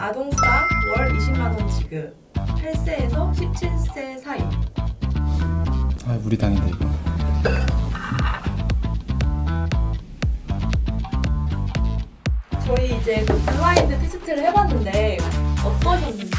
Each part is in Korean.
아동수당 월 20만 원 지급. 8세에서 17세 사이. 아, 우리 당인데 이거. 저희 이제 그 블라인드 테스트를 해봤는데 어떠셨는지.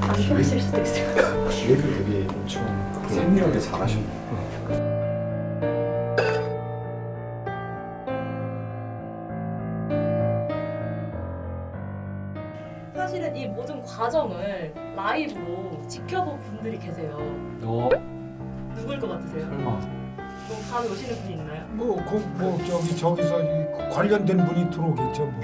안 좋아하실 수도 있어요. 기획을 되게 엄청 세밀하게 잘하셨네요. 사실은 이 모든 과정을 라이브로 지켜본 분들이 계세요. 누굴 것 같으세요? 설마. 좀 감이 오시는 분이 있나요? 저기서 관련된 분이 들어오겠죠. 뭐.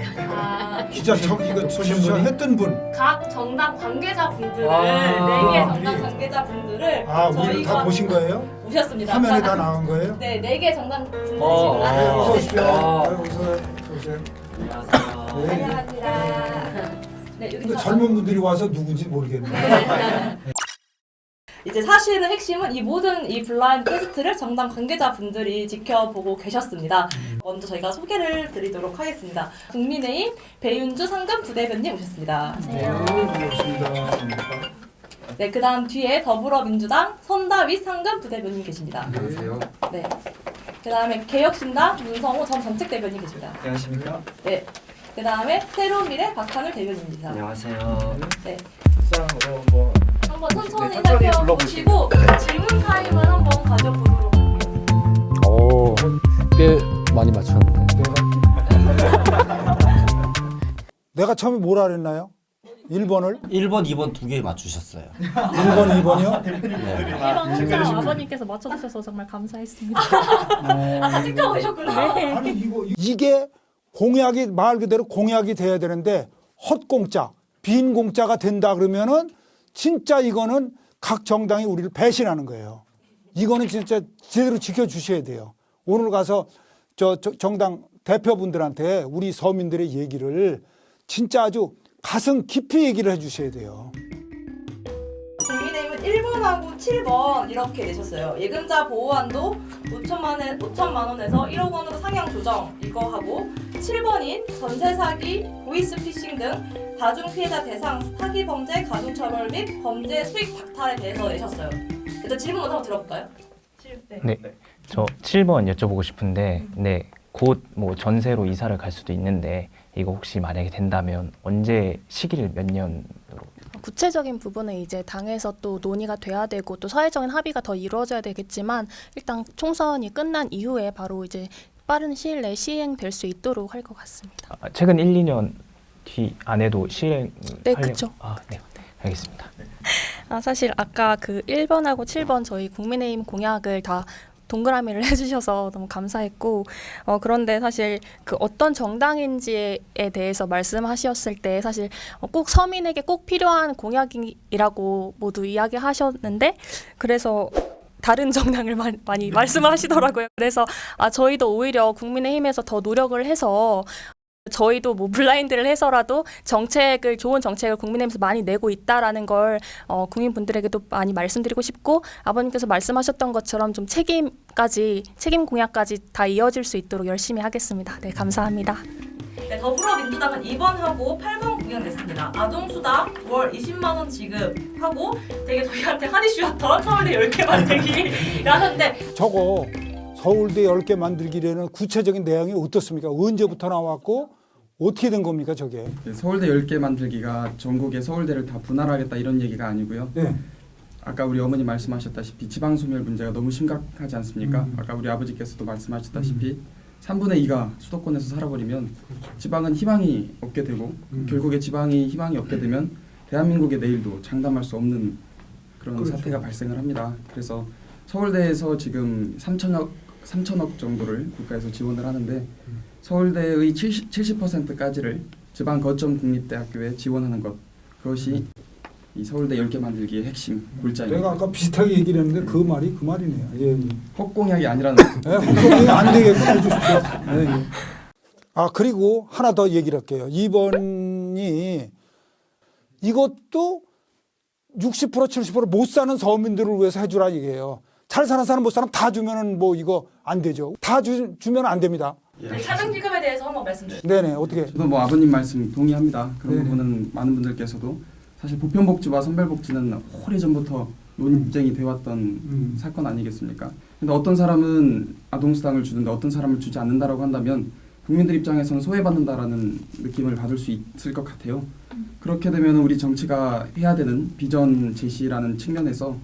기자 저기가 보신 주저 분이? 했던 분. 각 정당 관계자분들을 아, 4개 정당 우리. 관계자분들을 우리를 다 보신 거예요? 오셨습니다. 화면에 다 나온 거예요? 네, 4개 정당 분들이 어, 지금 네, 어서 나오고 오십시오. 계세요. 어서 오세요. 안녕하세요. 네. 환영합니다. 네, 여기 근데 젊은 분들이 와서 누군지 모르겠네요. 이제 사실은 핵심은 이 모든 이 블라인드 테스트를 정당 관계자분들이 지켜보고 계셨습니다. 먼저 저희가 소개를 드리도록 하겠습니다. 국민의힘 배윤주 상금 부대변인 오셨습니다. 네, 반갑습니다. 네, 그 다음 뒤에 더불어민주당 선다윗 상금 부대변인 계십니다. 안녕하세요. 네. 그 다음에 개혁신당 문성호 전 정책대변인 계십니다. 안녕하십니까? 네. 그 다음에 새로운미래 박하늘 대변인입니다. 안녕하세요. 네. 상으로 한번 천천히 네, 천천히 살펴보시고 질문 타임을 한번 가져보도록 할게요. 오, 꽤 많이 맞췄는데. 내가 처음에 뭐라 그랬나요? 1번을? 1번, 2번 두 개 맞추셨어요. 1번, 2번이요? 네. 이번 아버님께서 맞춰주셔서 정말 감사했습니다. 아직도 오셨구나. 아니 이게 공약이 말 그대로 공약이 돼야 되는데 헛공짜, 빈 공짜가 된다 그러면은 진짜 이거는 각 정당이 우리를 배신하는 거예요. 이거는 진짜 제대로 지켜주셔야 돼요. 오늘 가서 정당 대표분들한테 우리 서민들의 얘기를 진짜 아주 가슴 깊이 얘기를 해주셔야 돼요. 국민의힘은 1번하고 7번 이렇게 내셨어요. 예금자 보호한도 5천만 원에서 1억 원으로 상향 조정 이거 하고 7번인 전세 사기, 보이스피싱 등 가중 피해자 대상 사기 범죄 가중 처벌 및 범죄 수익 박탈에 대해서 내셨어요. 일단 질문 먼저 한번 들어볼까요? 네, 저 7번 여쭤보고 싶은데, 네, 곧 뭐 전세로 이사를 갈 수도 있는데 이거 혹시 만약에 된다면 언제 시기를 몇 년으로? 구체적인 부분은 이제 당에서 또 논의가 돼야 되고 또 사회적인 합의가 더 이루어져야 되겠지만 일단 총선이 끝난 이후에 바로 이제 빠른 시일 내에 시행될 수 있도록 할 것 같습니다. 최근 1, 2년 뒤 안에도 시행? 네, 그쵸. 네, 알겠습니다. 사실 아까 그 1번하고 7번 저희 국민의힘 공약을 다 동그라미를 해주셔서 너무 감사했고 그런데 사실 그 어떤 정당인지에 대해서 말씀하셨을 때 사실 꼭 서민에게 꼭 필요한 공약이라고 모두 이야기하셨는데 그래서 다른 정당을 많이 말씀을 하시더라고요. 그래서 저희도 오히려 국민의힘에서 더 노력을 해서 저희도 뭐 블라인드를 해서라도 좋은 정책을 국민의힘에서 많이 내고 있다라는 걸 국민분들에게도 많이 말씀드리고 싶고 아버님께서 말씀하셨던 것처럼 좀 책임 공약까지 다 이어질 수 있도록 열심히 하겠습니다. 네, 감사합니다. 네, 더불어민주당은 2번하고 8번 공약 냈습니다. 아동수당 월 20만 원 지급하고 되게 저희한테 한 이슈였던 서울대 10개 만들기 하는데 저거 서울대 10개 만들기라는 구체적인 내용이 어떻습니까? 언제부터 나왔고 어떻게 된 겁니까 저게? 서울대 10개 만들기가 전국의 서울대를 다 분할하겠다 이런 얘기가 아니고요. 네. 아까 우리 어머니 말씀하셨다시피 지방소멸 문제가 너무 심각하지 않습니까? 아까 우리 아버지께서도 말씀하셨다시피 3분의 2가 수도권에서 살아버리면 지방은 희망이 없게 되고 결국에 지방이 희망이 없게 되면 대한민국의 내일도 장담할 수 없는 그런 사태가 발생을 합니다. 그래서 서울대에서 지금 3천억 정도를 국가에서 지원을 하는데 서울대의 70%까지를 지방 거점 국립대학교에 지원하는 것 그것이 이 서울대 10개 만들기의 핵심 골자입니다. 내가 아까 비슷하게 얘기를 했는데 그 말이 그 말이네요. 예. 헛공약이 아니라는 네, 헛소리 안 되게끔 해주십시오. 네, 예. 아, 그리고 하나 더 얘기를 할게요. 이번이 이것도 60% 70%못 사는 서민들을 위해서 해주라 이게요. 잘 사는 사람 못 사람 다 주면은 뭐 이거 안 되죠. 다 주면 안 됩니다. 차등지급에 대해서 한번 말씀 주시죠. 네네, 어떻게? 저도 뭐 아버님 말씀 동의합니다. 그런 네네. 부분은 많은 분들께서도 사실 보편복지와 선별복지는 오래전부터 논쟁이 되어왔던 사건 아니겠습니까? 근데 어떤 사람은 아동수당을 주는데 어떤 사람을 주지 않는다라고 한다면 국민들 입장에서는 소외받는다라는 느낌을 받을 수 있을 것 같아요. 그렇게 되면 우리 정치가 해야 되는 비전 제시라는 측면에서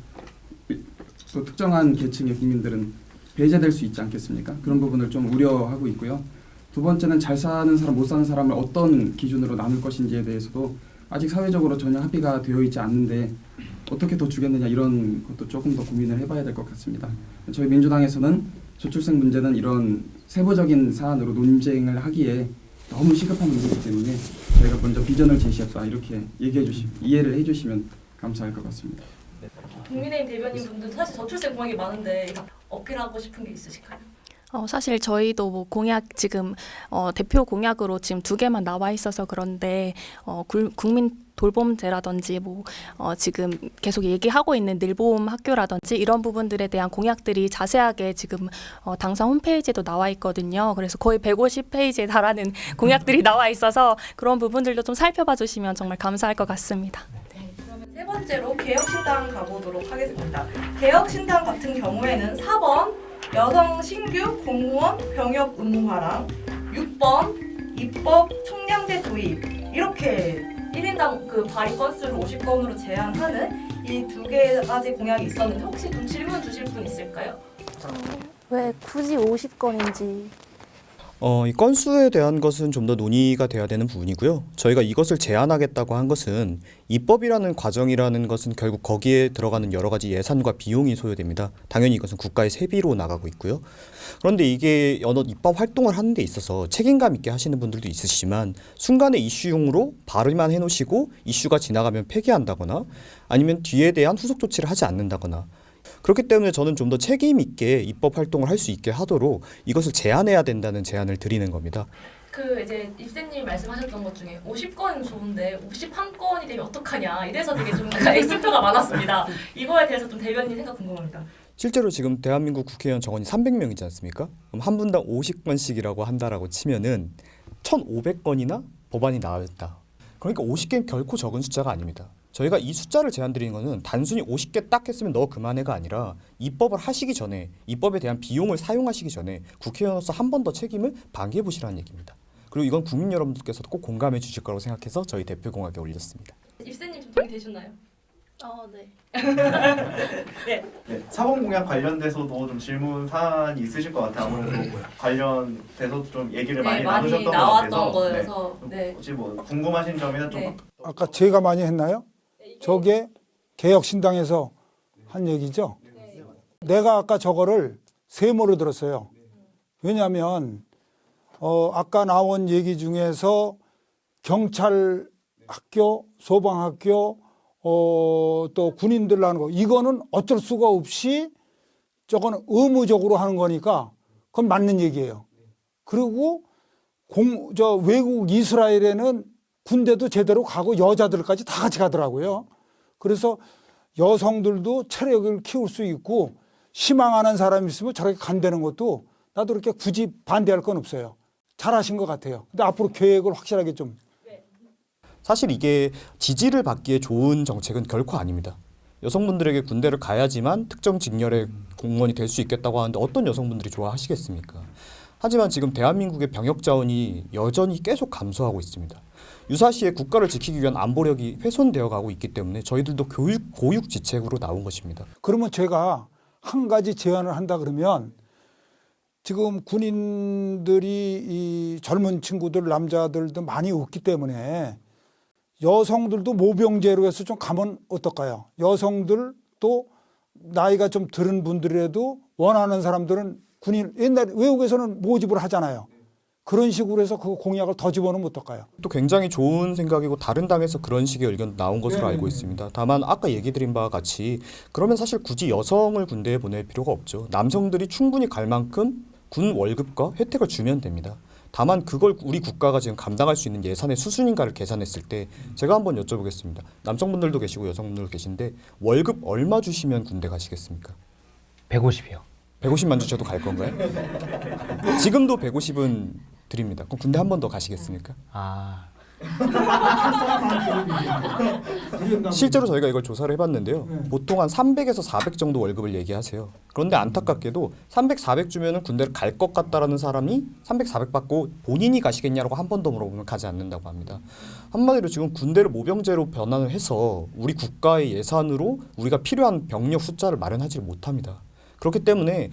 또 특정한 계층의 국민들은 배제될 수 있지 않겠습니까? 그런 부분을 좀 우려하고 있고요. 두 번째는 잘 사는 사람, 못 사는 사람을 어떤 기준으로 나눌 것인지에 대해서도 아직 사회적으로 전혀 합의가 되어 있지 않는데 어떻게 더 주겠느냐 이런 것도 조금 더 고민을 해봐야 될 것 같습니다. 저희 민주당에서는 저출생 문제는 이런 세부적인 사안으로 논쟁을 하기에 너무 시급한 문제이기 때문에 저희가 먼저 비전을 제시했다 이렇게 이해를 해주시면 감사할 것 같습니다. 국민의힘 대변인 분들 사실 저출생 공약이 많은데 어필하고 싶은 게 있으실까요? 사실 저희도 뭐 공약 지금 대표 공약으로 지금 2개만 나와 있어서 그런데 국민 돌봄제라든지 뭐 지금 계속 얘기하고 있는 늘보험 학교라든지 이런 부분들에 대한 공약들이 자세하게 지금 당사 홈페이지에도 나와 있거든요. 그래서 거의 150페이지에 달하는 공약들이 나와 있어서 그런 부분들도 좀 살펴봐 주시면 정말 감사할 것 같습니다. 네, 그러면 세 번째로 개혁신당 가보도록 하겠습니다. 개혁신당 같은 경우에는 4번 여성 신규 공무원 병역 의무화랑 6번 입법 총량제 도입 이렇게 1인당 그 발의 건수를 50건으로 제한하는 이 2가지 공약이 있었는데 혹시 좀 질문 주실 분 있을까요? 왜 굳이 50건인지 이 건수에 대한 것은 좀 더 논의가 돼야 되는 부분이고요. 저희가 이것을 제한하겠다고 한 것은 입법이라는 과정이라는 것은 결국 거기에 들어가는 여러 가지 예산과 비용이 소요됩니다. 당연히 이것은 국가의 세비로 나가고 있고요. 그런데 이게 여러 입법 활동을 하는 데 있어서 책임감 있게 하시는 분들도 있으시지만 순간의 이슈용으로 발의만 해놓으시고 이슈가 지나가면 폐기한다거나 아니면 뒤에 대한 후속 조치를 하지 않는다거나 그렇기 때문에 저는 좀 더 책임 있게 입법 활동을 할 수 있게 하도록 이것을 제한해야 된다는 제안을 드리는 겁니다. 그 이제 입새님이 말씀하셨던 것 중에 50건은 좋은데 51건이 되면 어떡하냐 이래서 되게 좀 X표가 많았습니다. 이거에 대해서 좀 대변인 생각 궁금합니다. 실제로 지금 대한민국 국회의원 정원이 300명이지 않습니까? 그럼 한 분당 50건씩이라고 한다라고 치면은 1,500건이나 법안이 나왔다. 그러니까 50개는 결코 적은 숫자가 아닙니다. 저희가 이 숫자를 제안드리는 것은 단순히 50개 딱 했으면 너 그만해가 아니라 입법을 하시기 전에 입법에 대한 비용을 사용하시기 전에 국회의원으로서 한 번 더 책임을 방기해 보시라는 얘기입니다. 그리고 이건 국민 여러분들께서도 꼭 공감해 주실 거라고 생각해서 저희 대표 공약에 올렸습니다. 입새님 좀 동의되셨나요? 네. 네. 네, 사법 공약 관련돼서도 좀 질문 사안이 있으실 것 같아요. 아무래도 관련돼서도 좀 얘기를 많이 나누셨던 것 나왔던 같아서 거여서 네. 혹시 뭐 궁금하신 점이나 좀 네. 아까 제가 많이 했나요? 저게 개혁신당에서 한 얘기죠. 내가 아까 저거를 세모로 들었어요. 왜냐하면 아까 나온 얘기 중에서 경찰 학교, 소방학교, 또 군인들 하는 거 이거는 어쩔 수가 없이 저거는 의무적으로 하는 거니까 그건 맞는 얘기예요. 그리고 외국 이스라엘에는 군대도 제대로 가고 여자들까지 다 같이 가더라고요. 그래서 여성들도 체력을 키울 수 있고 희망하는 사람이 있으면 저렇게 간다는 것도 나도 그렇게 굳이 반대할 건 없어요. 잘하신 것 같아요. 근데 앞으로 계획을 확실하게 좀. 사실 이게 지지를 받기에 좋은 정책은 결코 아닙니다. 여성분들에게 군대를 가야지만 특정 직렬의 공무원이 될 수 있겠다고 하는데 어떤 여성분들이 좋아하시겠습니까? 하지만 지금 대한민국의 병역 자원이 여전히 계속 감소하고 있습니다. 유사시에 국가를 지키기 위한 안보력이 훼손되어 가고 있기 때문에 저희들도 고육지책으로 나온 것입니다. 그러면 제가 한 가지 제안을 한다 그러면 지금 군인들이 이 젊은 친구들 남자들도 많이 없기 때문에 여성들도 모병제로 해서 좀 가면 어떨까요? 여성들도 나이가 좀 들은 분들이라도 원하는 사람들은 군인 옛날 외국에서는 모집을 하잖아요. 그런 식으로 해서 그 공약을 더 집어넣으면 어떨까요? 또 굉장히 좋은 생각이고 다른 당에서 그런 식의 의견 나온 것으로 알고 있습니다. 다만 아까 얘기 드린 바와 같이 그러면 사실 굳이 여성을 군대에 보낼 필요가 없죠. 남성들이 충분히 갈 만큼 군 월급과 혜택을 주면 됩니다. 다만 그걸 우리 국가가 지금 감당할 수 있는 예산의 수준인가를 계산했을 때 제가 한번 여쭤보겠습니다. 남성분들도 계시고 여성분들도 계신데 월급 얼마 주시면 군대 가시겠습니까? 150이요. 150만 주셔도 갈 건가요? 지금도 150은 드립니다. 그럼 군대 한 번 더 가시겠습니까? 아, 실제로 저희가 이걸 조사를 해봤는데요. 보통 한 300에서 400 정도 월급을 얘기하세요. 그런데 안타깝게도 300, 400 주면은 군대를 갈 것 같다라는 사람이 300, 400 받고 본인이 가시겠냐라고 한 번 더 물어보면 가지 않는다고 합니다. 한마디로 지금 군대를 모병제로 변환을 해서 우리 국가의 예산으로 우리가 필요한 병력 숫자를 마련하지 못합니다. 그렇기 때문에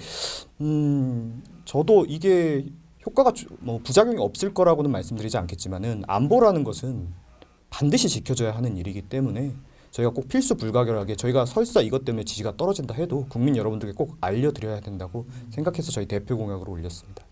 저도 이게 효과가 뭐 부작용이 없을 거라고는 말씀드리지 않겠지만은 안보라는 것은 반드시 지켜져야 하는 일이기 때문에 저희가 꼭 필수 불가결하게 저희가 설사 이것 때문에 지지가 떨어진다 해도 국민 여러분들께 꼭 알려드려야 된다고 생각해서 저희 대표 공약으로 올렸습니다.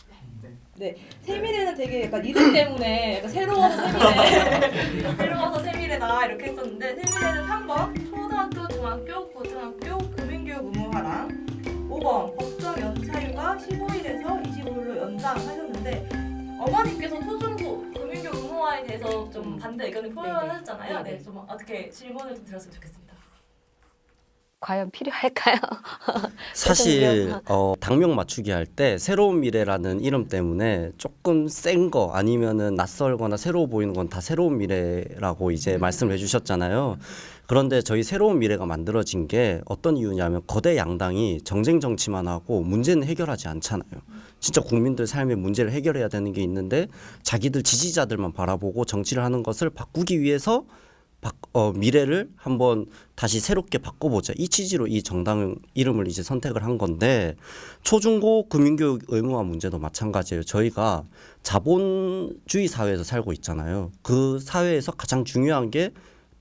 네, 세미래는 되게 약간 이름 때문에 약간 새로워서 세미래, 새로워서 세미래다 이렇게 했었는데 세미래는 3번 초등학교, 중학교, 고등학교 국민교육 의무화랑 5번 법정 연차휴가 15일에서 25일로 연장하셨는데 어머님께서 초중고 국민교육 의무화에 대해서 좀 반대 의견을 표현하셨잖아요. 네, 좀 어떻게 질문을 좀 드렸으면 좋겠습니다. 과연 필요할까요? 사실 당명 맞추기 할 때 새로운 미래라는 이름 때문에 조금 센 거 아니면은 낯설거나 새로워 보이는 건 다 새로운 미래라고 이제 말씀을 해주셨잖아요. 그런데 저희 새로운 미래가 만들어진 게 어떤 이유냐면 거대 양당이 정쟁 정치만 하고 문제는 해결하지 않잖아요. 진짜 국민들 삶의 문제를 해결해야 되는 게 있는데 자기들 지지자들만 바라보고 정치를 하는 것을 바꾸기 위해서 미래를 한번 다시 새롭게 바꿔보자. 이 취지로 이 정당 이름을 이제 선택을 한 건데 초중고 국민교육 의무화 문제도 마찬가지예요. 저희가 자본주의 사회에서 살고 있잖아요. 그 사회에서 가장 중요한 게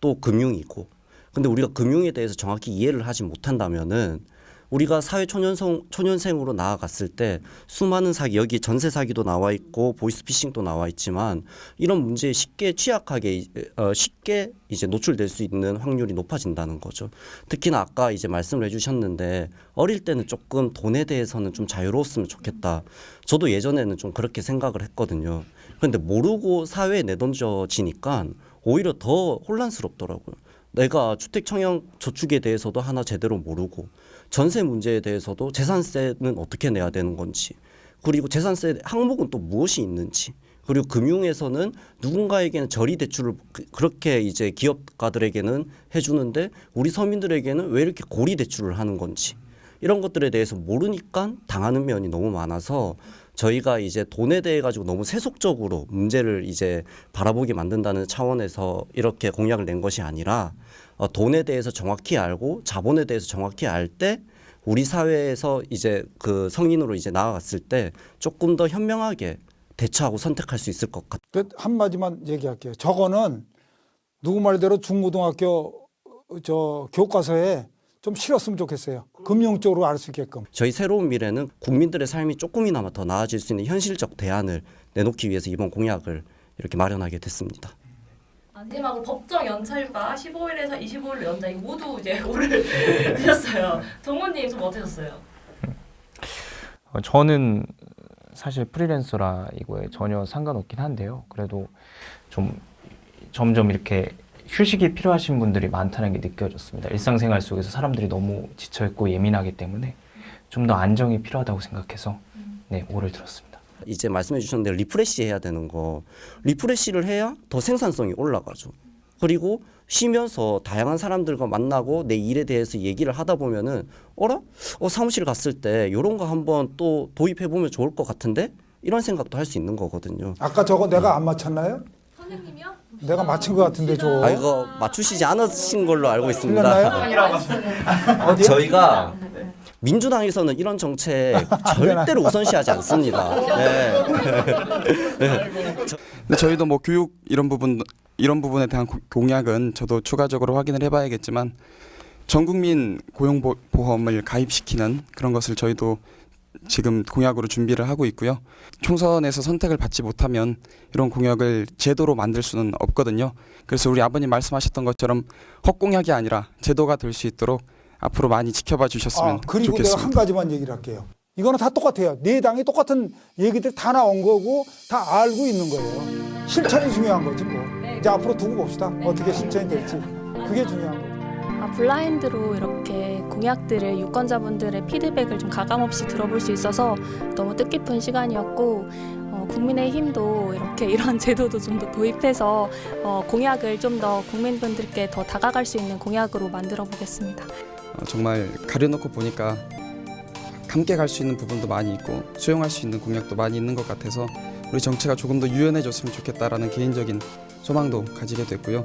또 금융이고 근데 우리가 금융에 대해서 정확히 이해를 하지 못한다면은 우리가 사회 초년생으로 나아갔을 때 수많은 사기, 여기 전세 사기도 나와 있고 보이스피싱도 나와 있지만 이런 문제에 쉽게 취약하게 쉽게 이제 노출될 수 있는 확률이 높아진다는 거죠. 특히나 아까 이제 말씀을 해주셨는데 어릴 때는 조금 돈에 대해서는 좀 자유로웠으면 좋겠다. 저도 예전에는 좀 그렇게 생각을 했거든요. 그런데 모르고 사회에 내던져지니까 오히려 더 혼란스럽더라고요. 내가 주택 청약 저축에 대해서도 하나 제대로 모르고 전세 문제에 대해서도 재산세는 어떻게 내야 되는 건지 그리고 재산세 항목은 또 무엇이 있는지 그리고 금융에서는 누군가에게는 저리 대출을 그렇게 이제 기업가들에게는 해주는데 우리 서민들에게는 왜 이렇게 고리 대출을 하는 건지 이런 것들에 대해서 모르니까 당하는 면이 너무 많아서 저희가 이제 돈에 대해 가지고 너무 세속적으로 문제를 이제 바라보게 만든다는 차원에서 이렇게 공약을 낸 것이 아니라 돈에 대해서 정확히 알고 자본에 대해서 정확히 알 때 우리 사회에서 이제 그 성인으로 이제 나아갔을 때 조금 더 현명하게 대처하고 선택할 수 있을 것 같아요. 한마디만 얘기할게요. 저거는 누구 말대로 중고등학교 교과서에 좀 실었으면 좋겠어요. 금융 쪽으로 알 수 있게끔. 저희 새로운 미래는 국민들의 삶이 조금이나마 더 나아질 수 있는 현실적 대안을 내놓기 위해서 이번 공약을 이렇게 마련하게 됐습니다. 마지막으로 법정 연차휴가 15일에서 25일로 연장 이거 모두 이제 오를 드셨어요. 동훈님 좀 어떠셨어요? 저는 사실 프리랜서라 이거에 전혀 상관없긴 한데요. 그래도 좀 점점 이렇게 휴식이 필요하신 분들이 많다는 게 느껴졌습니다. 일상생활 속에서 사람들이 너무 지쳐있고 예민하기 때문에 좀 더 안정이 필요하다고 생각해서 네, 오를 들었습니다. 이제 말씀해 주셨는데 리프레시 해야 되는 거 리프레시를 해야 더 생산성이 올라가죠. 그리고 쉬면서 다양한 사람들과 만나고 내 일에 대해서 얘기를 하다 보면은 사무실 갔을 때 이런 거 한번 또 도입해 보면 좋을 것 같은데 이런 생각도 할 수 있는 거거든요. 아까 저거 내가 안 맞췄나요? 선생님이요? 내가 맞힌 것 같은데 저. 이거 맞추시지 않으신 걸로 알고 있습니다. 틀렸나요? 저희가 민주당에서는 이런 정책 절대로 우선시하지 않습니다. 네. 근데 저희도 뭐 교육 이런 부분에 대한 공약은 저도 추가적으로 확인을 해봐야겠지만 전 국민 고용보험을 가입시키는 그런 것을 저희도 지금 공약으로 준비를 하고 있고요. 총선에서 선택을 받지 못하면 이런 공약을 제도로 만들 수는 없거든요. 그래서 우리 아버님 말씀하셨던 것처럼 헛공약이 아니라 제도가 될 수 있도록 앞으로 많이 지켜봐 주셨으면 그리고 좋겠습니다. 내가 한 가지만 얘기를 할게요. 이거는 다 똑같아요. 네 당이 똑같은 얘기들이 다 나온 거고 다 알고 있는 거예요. 실천이 중요한 거지 뭐. 이제 앞으로 두고 봅시다. 어떻게 실천이 될지. 그게 중요한 거죠. 블라인드로 이렇게 공약들을 유권자분들의 피드백을 좀 가감없이 들어볼 수 있어서 너무 뜻깊은 시간이었고 국민의힘도 이렇게 이런 제도도 좀 더 도입해서 공약을 좀 더 국민분들께 더 다가갈 수 있는 공약으로 만들어 보겠습니다. 정말 가려놓고 보니까 함께 갈 수 있는 부분도 많이 있고 수용할 수 있는 공약도 많이 있는 것 같아서 우리 정치가 조금 더 유연해졌으면 좋겠다라는 개인적인 소망도 가지게 됐고요.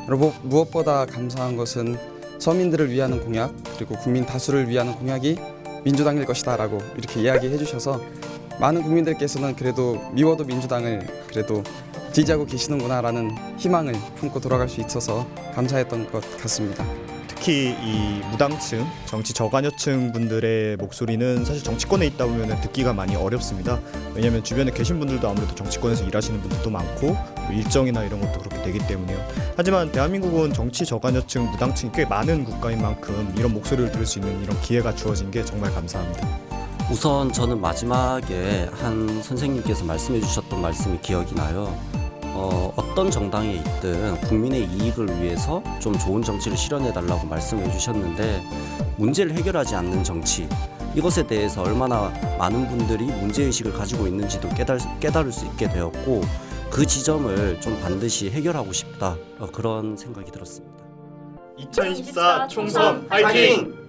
그리고 무엇보다 감사한 것은 서민들을 위한 공약 그리고 국민 다수를 위한 공약이 민주당일 것이다라고 이렇게 이야기해 주셔서 많은 국민들께서는 그래도 미워도 민주당을 그래도 지지하고 계시는구나라는 희망을 품고 돌아갈 수 있어서 감사했던 것 같습니다. 특히 이 무당층, 정치 저관여층 분들의 목소리는 사실 정치권에 있다 보면 듣기가 많이 어렵습니다. 왜냐하면 주변에 계신 분들도 아무래도 정치권에서 일하시는 분들도 많고 일정이나 이런 것도 그렇게 되기 때문에요. 하지만 대한민국은 정치 저관여층, 무당층이 꽤 많은 국가인 만큼 이런 목소리를 들을 수 있는 이런 기회가 주어진 게 정말 감사합니다. 우선 저는 마지막에 한 선생님께서 말씀해 주셨던 말씀이 기억이 나요. 어떤 정당에 있든 국민의 이익을 위해서 좀 좋은 정치를 실현해 달라고 말씀해 주셨는데 문제를 해결하지 않는 정치 이것에 대해서 얼마나 많은 분들이 문제의식을 가지고 있는지도 깨달을 수 있게 되었고 그 지점을 좀 반드시 해결하고 싶다 그런 생각이 들었습니다. 2024 총선 화이팅!